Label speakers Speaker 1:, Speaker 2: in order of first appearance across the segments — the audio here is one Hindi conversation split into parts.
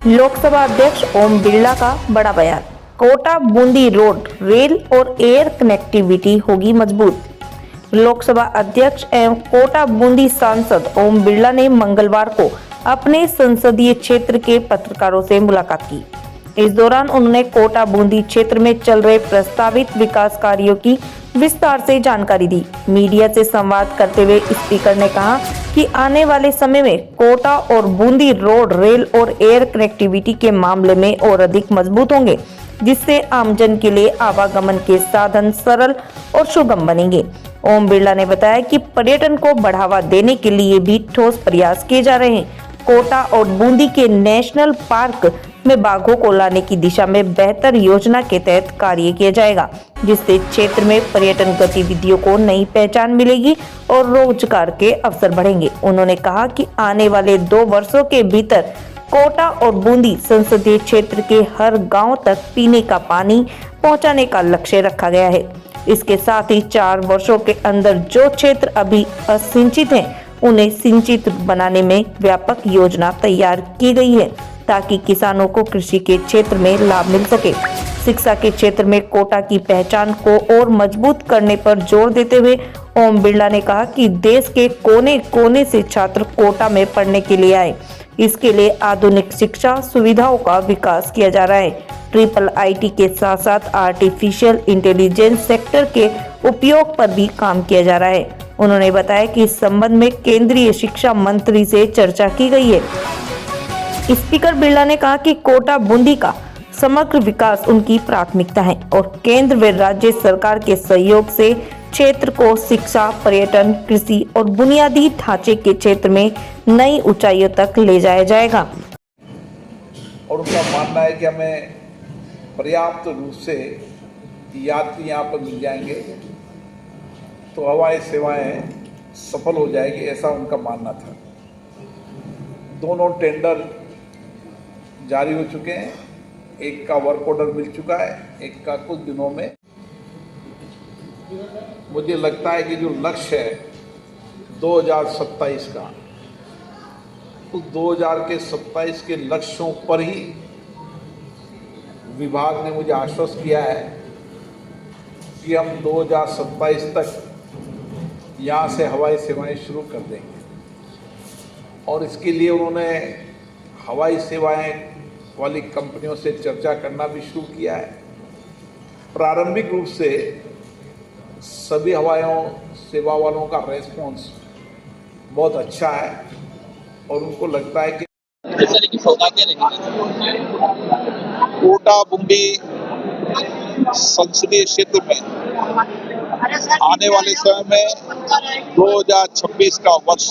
Speaker 1: लोकसभा अध्यक्ष ओम बिरला का बड़ा बयान। कोटा बूंदी रोड, रेल और एयर कनेक्टिविटी होगी मजबूत। लोकसभा अध्यक्ष एवं कोटा बूंदी सांसद ओम बिरला ने मंगलवार को अपने संसदीय क्षेत्र के पत्रकारों से मुलाकात की। इस दौरान उन्होंने कोटा बूंदी क्षेत्र में चल रहे प्रस्तावित विकास कार्यों की विस्तार से जानकारी दी। मीडिया से संवाद करते हुए स्पीकर ने कहा कि आने वाले समय में कोटा और बूंदी रोड, रेल और एयर कनेक्टिविटी के मामले में और अधिक मजबूत होंगे, जिससे आमजन के लिए आवागमन के साधन सरल और सुगम बनेंगे। ओम बिरला ने बताया कि पर्यटन को बढ़ावा देने के लिए भी ठोस प्रयास किए जा रहे हैं। कोटा और बूंदी के नेशनल पार्क में बाघों को लाने की दिशा में बेहतर योजना के तहत कार्य किया जाएगा, जिससे क्षेत्र में पर्यटन गतिविधियों को नई पहचान मिलेगी और रोजगार के अवसर बढ़ेंगे। उन्होंने कहा कि आने वाले 2 वर्षों के भीतर कोटा और बूंदी संसदीय क्षेत्र के हर गांव तक पीने का पानी पहुंचाने का लक्ष्य रखा गया है। इसके साथ ही 4 वर्षों के अंदर जो क्षेत्र अभी असिंचित हैं, उन्हें सिंचित बनाने में व्यापक योजना तैयार की गई है, ताकि किसानों को कृषि के क्षेत्र में लाभ मिल सके। शिक्षा के क्षेत्र में कोटा की पहचान को और मजबूत करने पर जोर देते हुए ओम बिरला ने कहा कि देश के कोने कोने से छात्र कोटा में पढ़ने के लिए आए। इसके लिए आधुनिक शिक्षा सुविधाओं का विकास किया जा रहा है। IIIT के साथ साथ आर्टिफिशियल इंटेलिजेंस सेक्टर के उपयोग पर भी काम किया जा रहा है। उन्होंने बताया कि इस संबंध में केंद्रीय शिक्षा मंत्री से चर्चा की गई है। स्पीकर बिरला ने कहा कि कोटा बूंदी का समग्र विकास उनकी प्राथमिकता है और केंद्र व राज्य सरकार के सहयोग से क्षेत्र को शिक्षा, पर्यटन, कृषि और बुनियादी ढांचे के क्षेत्र में नई ऊंचाइयों तक ले जाया जाएगा।
Speaker 2: और उनका मानना है कि हमें पर्याप्त रूप से यात्री यहाँ पर मिल जाएंगे तो हवाई सेवाएं सफल हो जाएगी, ऐसा उनका मानना था। दोनों टेंडर जारी हो चुके हैं, एक का वर्क ऑर्डर मिल चुका है, एक का कुछ दिनों में। मुझे लगता है कि जो लक्ष्य है 2027 का, उस 2027 के लक्ष्यों पर ही विभाग ने मुझे आश्वस्त किया है कि हम 2027 तक यहाँ से हवाई सेवाएं शुरू कर देंगे। और इसके लिए उन्होंने हवाई सेवाएं वाली कंपनियों से चर्चा करना भी शुरू किया है। प्रारंभिक रूप से सभी हवाई सेवा वालों का रेस्पॉन्स बहुत अच्छा है और उनको लगता है कि कोटा बूंदी संसदीय क्षेत्र में आने वाले समय में 2026 का वर्ष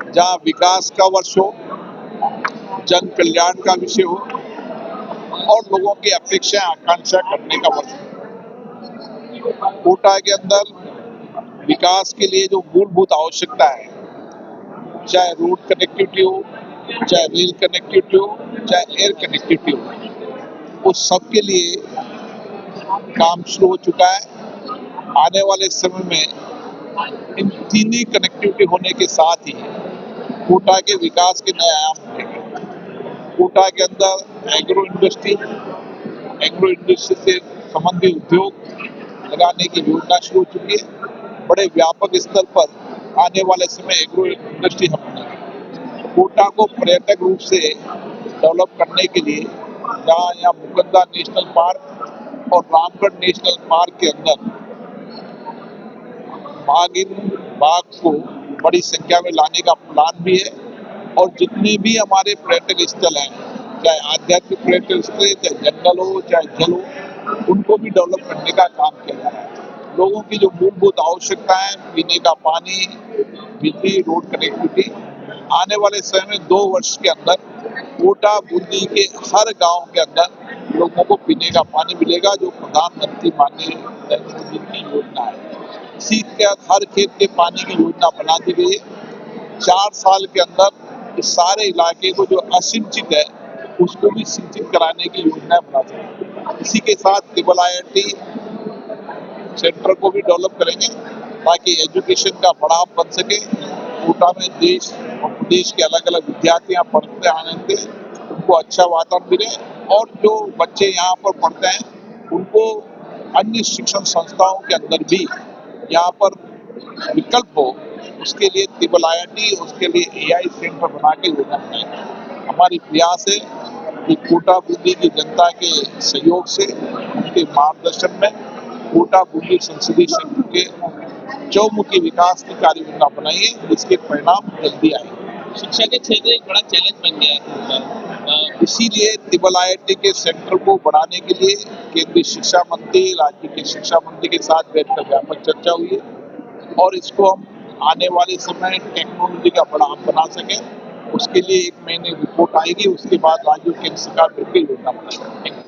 Speaker 2: जहाँ विकास का वर्ष हो, जन कल्याण का विषय हो और लोगों की अपेक्षा आकांक्षा करने का वर्ष हो। कोटा के अंदर विकास के लिए जो मूलभूत आवश्यकता है, चाहे रोड कनेक्टिविटी हो, चाहे रेल कनेक्टिविटी हो, चाहे एयर कनेक्टिविटी हो, उस सब के लिए काम शुरू हो चुका है। आने वाले समय में इन तीनों कनेक्टिविटी होने के साथ ही कोटा के विकास के नए आयाम होंगे। कोटा के अंदर एग्रो इंडस्ट्री से संबंधित उद्योग लगाने की योजना शुरू हो चुकी है। बड़े व्यापक स्तर पर आने वाले समय एग्रो इंडस्ट्री हम बनेगी। कोटा को पर्यटक रूप से डेवलप करने के लिए जहाँ यहाँ मुकंदा नेशनल पार्क और रामगढ़ नेशनल पार्क के अंदर बाघ को बड़ी संख्या में लाने का प्लान भी है। और जितने भी हमारे पर्यटक स्थल हैं, चाहे आध्यात्मिक पर्यटक स्थल, चाहे जंगल हो, चाहे जल हो, उनको भी डेवलप करने का काम किया जा रहा है। लोगों की जो मूलभूत आवश्यकताएं, पीने का पानी, बिजली, रोड कनेक्टिविटी, आने वाले समय में 2 वर्ष के अंदर कोटा बूंदी के हर गांव के अंदर लोगों को पीने का पानी मिलेगा, जो प्रधानमंत्री माननीय नरेंद्र मोदी की योजना है। इसी के हर खेत के पानी की योजना बना दी गई है। 4 साल के अंदर इस सारे इलाके को जो असिंचित है उसको भी सिंचित कराने की योजना बना दी है। इसी के साथ IIIT सेंटर को भी डेवलप करेंगे ताकि एजुकेशन का बढ़ाव बन सके। कोटा में देश और प्रदेश के अलग अलग विद्यार्थी यहाँ पढ़ते आने उनको अच्छा वातावरण मिले और जो बच्चे यहाँ पर पढ़ते हैं उनको अन्य शिक्षण संस्थाओं के अंदर भी यहाँ पर विकल्प हो, उसके लिए ट्रिपल IIT, उसके लिए AI सेंटर बना के योजना बनाएंगे। हमारी प्रयास है कि कोटा बूंदी की जनता के सहयोग से, उनके मार्गदर्शन में कोटा बूंदी संसदीय क्षेत्र के चौमुखी विकास की कार्य योजना बनाई है, जिसके परिणाम जल्दी आएंगे।
Speaker 3: शिक्षा के क्षेत्र एक बड़ा चैलेंज बन गया है।
Speaker 2: इसीलिए ट्रिपल IIT के सेंटर को बढ़ाने के लिए केंद्रीय शिक्षा मंत्री, राज्य के शिक्षा मंत्री के साथ बैठकर व्यापक चर्चा हुई है और इसको हम आने वाले समय टेक्नोलॉजी का बड़ा हब बना सकें, उसके लिए 1 महीने रिपोर्ट आएगी, उसके बाद राज्य केंद्र सरकार मिलकर योजना बनाएगी।